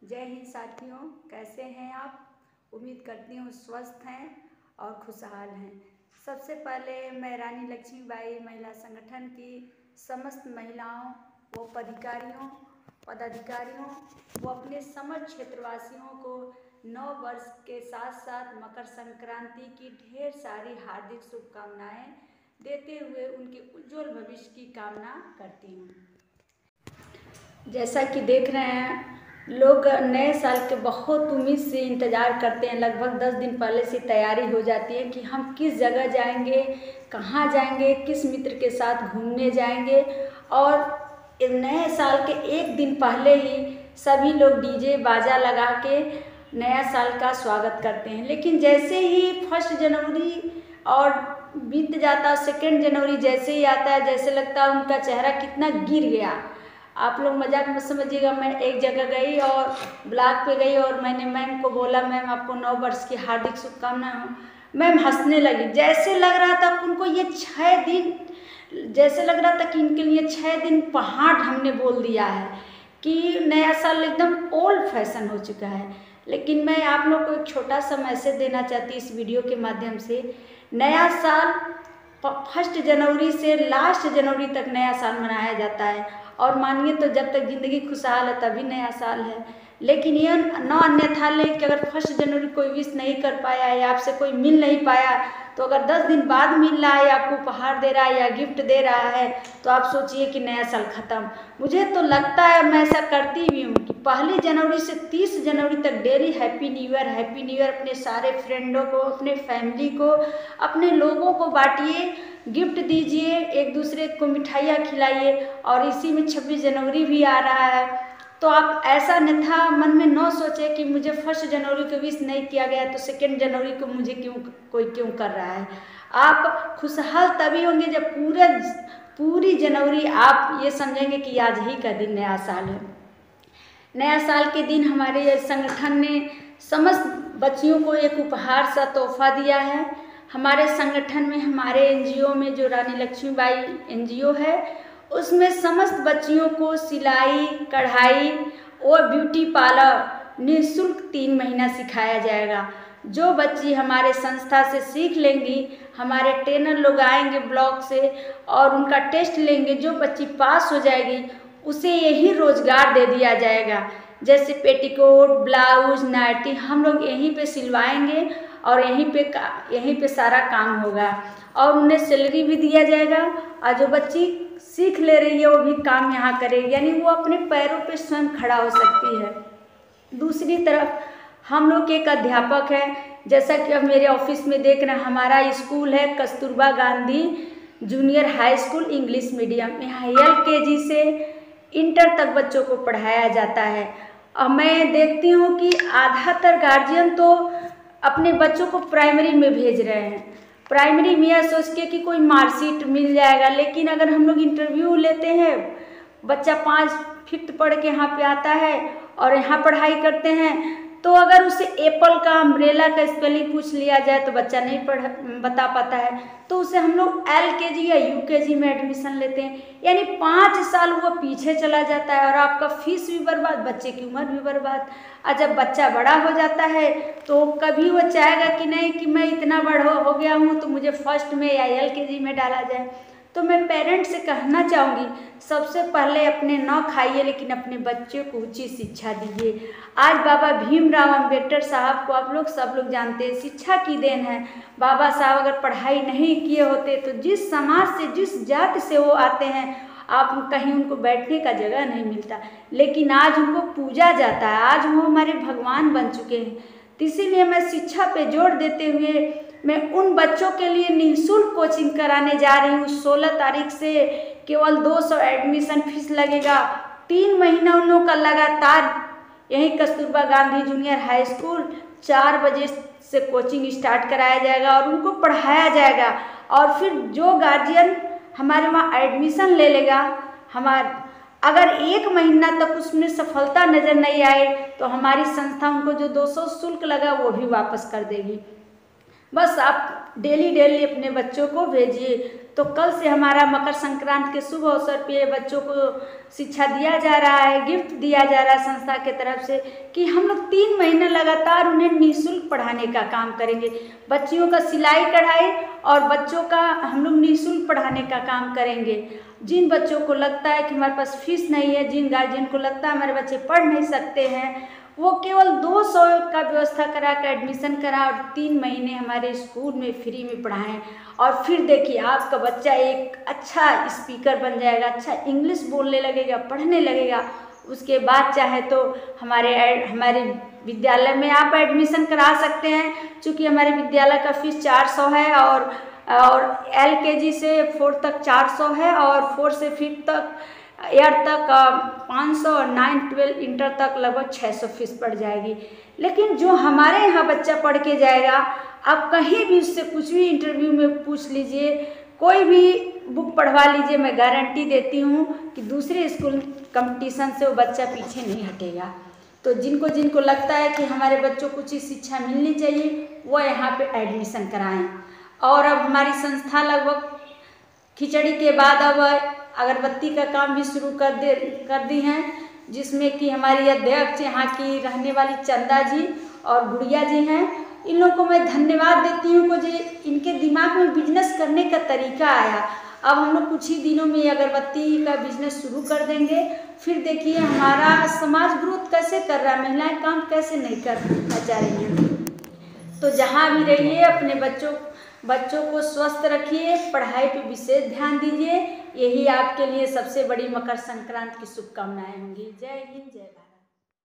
जय हिंद साथियों, कैसे हैं आप। उम्मीद करती हूँ स्वस्थ हैं और खुशहाल हैं। सबसे पहले मैं रानी लक्ष्मीबाई महिला संगठन की समस्त महिलाओं व पदाधिकारियों व अपने समस्त क्षेत्रवासियों को नव वर्ष के साथ साथ मकर संक्रांति की ढेर सारी हार्दिक शुभकामनाएं देते हुए उनके उज्जवल भविष्य की कामना करती हूँ। जैसा कि देख रहे हैं, लोग नए साल के बहुत उम्मीद से इंतज़ार करते हैं। लगभग 10 दिन पहले से तैयारी हो जाती है कि हम किस जगह जाएंगे, कहाँ जाएंगे, किस मित्र के साथ घूमने जाएंगे। और नए साल के एक दिन पहले ही सभी लोग डीजे बाजा लगा के नया साल का स्वागत करते हैं। लेकिन जैसे ही 1 जनवरी और बीत जाता, 2 जनवरी जैसे ही आता है, जैसे लगता है उनका चेहरा कितना गिर गया। आप लोग मजाक मत समझिएगा। मैं एक जगह गई और ब्लॉक पे गई और मैंने मैम को बोला, मैम आपको नव वर्ष की हार्दिक शुभकामनाएं। मैम हंसने लगी। जैसे लग रहा था उनको ये 6 दिन, जैसे लग रहा था कि इनके लिए 6 दिन पहाड़ हमने बोल दिया है कि नया साल एकदम ओल्ड फैशन हो चुका है। लेकिन मैं आप लोग को एक छोटा सा मैसेज देना चाहती इस वीडियो के माध्यम से। नया साल 1 जनवरी से लास्ट जनवरी तक नया साल मनाया जाता है। और मानिए तो जब तक ज़िंदगी खुशहाल है तभी नया साल है। लेकिन यह न अन्यथा ले कि अगर 1 जनवरी कोई विश नहीं कर पाया या आपसे कोई मिल नहीं पाया, तो अगर 10 दिन बाद मिल रहा है, आपको उपहार दे रहा है या गिफ्ट दे रहा है, तो आप सोचिए कि नया साल ख़त्म। मुझे तो लगता है, मैं ऐसा करती भी हूँ कि 1 जनवरी से 30 जनवरी तक डेली हैप्पी न्यू ईयर अपने सारे फ्रेंडों को, अपने फैमिली को, अपने लोगों को बांटिए, गिफ्ट दीजिए, एक दूसरे को मिठाइयाँ खिलाइए। और इसी में 26 जनवरी भी आ रहा है, तो आप ऐसा अन्यथा मन में न सोचे कि मुझे 1 जनवरी को विश नहीं किया गया तो 2 जनवरी को मुझे क्यों कर रहा है। आप खुशहाल तभी होंगे जब पूरी जनवरी आप ये समझेंगे कि आज ही का दिन नया साल है। नया साल के दिन हमारे संगठन ने समस्त बच्चियों को एक उपहार सा तोहफा दिया है। हमारे संगठन में, हमारे एनजीओ में, जो रानी लक्ष्मीबाई एनजीओ है, उसमें समस्त बच्चियों को सिलाई, कढ़ाई और ब्यूटी पार्लर निःशुल्क 3 महीना सिखाया जाएगा। जो बच्ची हमारे संस्था से सीख लेंगी, हमारे ट्रेनर लोग आएंगे ब्लॉक से और उनका टेस्ट लेंगे। जो बच्ची पास हो जाएगी उसे यही रोजगार दे दिया जाएगा। जैसे पेटीकोट, ब्लाउज, नाइटी हम लोग यहीं पे सिलवाएंगे और यहीं पे सारा काम होगा और उन्हें सैलरी भी दिया जाएगा। और जो बच्ची सीख ले रही है वो भी काम यहाँ करेगी, यानी वो अपने पैरों पे स्वयं खड़ा हो सकती है। दूसरी तरफ हम लोग एक अध्यापक हैं, जैसा कि अब मेरे ऑफिस में देख रहे हैं, हमारा स्कूल है Kasturba Gandhi junior high school English medium. यहाँ LKG से इंटर तक बच्चों को पढ़ाया जाता है। और मैं देखती हूँ कि आधातर गार्जियन तो अपने बच्चों को प्राइमरी में भेज रहे हैं। प्राइमरी में यह सोच के कि कोई मार्कशीट मिल जाएगा, लेकिन अगर हम लोग इंटरव्यू लेते हैं, बच्चा 5th पढ़ के यहाँ पे आता है और यहाँ पढ़ाई करते हैं, तो अगर उसे एप्पल का, अम्ब्रेला का स्पेलिंग पूछ लिया जाए तो बच्चा नहीं बता पाता है, तो उसे हम लोग LKG या UKG में एडमिशन लेते हैं। यानी 5 साल वो पीछे चला जाता है और आपका फीस भी बर्बाद, बच्चे की उम्र भी बर्बाद। और जब बच्चा बड़ा हो जाता है तो कभी वो चाहेगा कि नहीं कि मैं इतना बड़ा हो गया हूँ तो मुझे फर्स्ट में या LKG में डाला जाए। तो मैं पेरेंट्स से कहना चाहूँगी, सबसे पहले अपने न खाइए लेकिन अपने बच्चे को उचित शिक्षा दीजिए। आज बाबा भीमराव अंबेडकर साहब को आप लोग सब लोग जानते हैं, शिक्षा की देन है। बाबा साहब अगर पढ़ाई नहीं किए होते तो जिस समाज से, जिस जाति से वो आते हैं, आप कहीं उनको बैठने का जगह नहीं मिलता, लेकिन आज उनको पूजा जाता है, आज वो हमारे भगवान बन चुके हैं। तो इसीलिए मैं शिक्षा पे जोर देते हुए मैं उन बच्चों के लिए निःशुल्क कोचिंग कराने जा रही हूँ। 16 तारीख से केवल 200 एडमिशन फीस लगेगा। 3 महीना उन लोगों का लगातार यहीं Kasturba Gandhi junior high school 4 बजे से कोचिंग स्टार्ट कराया जाएगा और उनको पढ़ाया जाएगा। और फिर जो गार्जियन हमारे वहाँ एडमिशन ले लेगा, अगर 1 महीना तक उसमें सफलता नज़र नहीं आए तो हमारी संस्था उनको जो 200 शुल्क लगा वो भी वापस कर देगी। बस आप डेली डेली अपने बच्चों को भेजिए। तो कल से हमारा मकर संक्रांति के शुभ अवसर पे बच्चों को शिक्षा दिया जा रहा है, गिफ्ट दिया जा रहा है संस्था के तरफ से कि हम लोग 3 महीने लगातार उन्हें निःशुल्क पढ़ाने का काम करेंगे। बच्चियों का सिलाई कढ़ाई और बच्चों का हम लोग निःशुल्क पढ़ाने का काम करेंगे। जिन बच्चों को लगता है कि हमारे पास फीस नहीं है, जिन गार्जियन को लगता है हमारे बच्चे पढ़ नहीं सकते हैं, वो केवल 200 का व्यवस्था करा कर एडमिशन करा और 3 महीने हमारे स्कूल में फ्री में पढ़ाएं। और फिर देखिए आपका बच्चा एक अच्छा स्पीकर बन जाएगा, अच्छा इंग्लिश बोलने लगेगा, पढ़ने लगेगा। उसके बाद चाहे तो हमारे विद्यालय में आप एडमिशन करा सकते हैं, क्योंकि हमारे विद्यालय का फीस 400 है और LKG से 4 तक 400 है और 4 से 5 तक ईयर तक 500 और 9, 12 इंटर तक लगभग 600 फीस पड़ जाएगी। लेकिन जो हमारे यहाँ बच्चा पढ़ के जाएगा, आप कहीं भी उससे कुछ भी इंटरव्यू में पूछ लीजिए, कोई भी बुक पढ़वा लीजिए, मैं गारंटी देती हूँ कि दूसरे स्कूल कंपटीशन से वो बच्चा पीछे नहीं हटेगा। तो जिनको जिनको लगता है कि हमारे बच्चों को कुछ शिक्षा मिलनी चाहिए, वो यहाँ पे एडमिशन कराएं। और अब हमारी संस्था लगभग खिचड़ी के बाद अब अगरबत्ती का काम भी शुरू कर दी हैं, जिसमें कि हमारी अध्यक्ष यहाँ की रहने वाली चंदा जी और गुड़िया जी हैं। इन लोगों को मैं धन्यवाद देती हूँ कि इनके दिमाग में बिजनेस करने का तरीका आया। अब हम लोग कुछ ही दिनों में अगरबत्ती का बिजनेस शुरू कर देंगे। फिर देखिए हमारा समाज ग्रोथ कैसे कर रहा है, महिलाएं काम कैसे नहीं करना चाह रही हैं। तो जहाँ भी रहिए अपने बच्चों को स्वस्थ रखिए, पढ़ाई पे विशेष ध्यान दीजिए। यही आपके लिए सबसे बड़ी मकर संक्रांति की शुभकामनाएं होंगी। जय हिंद, जय भारत।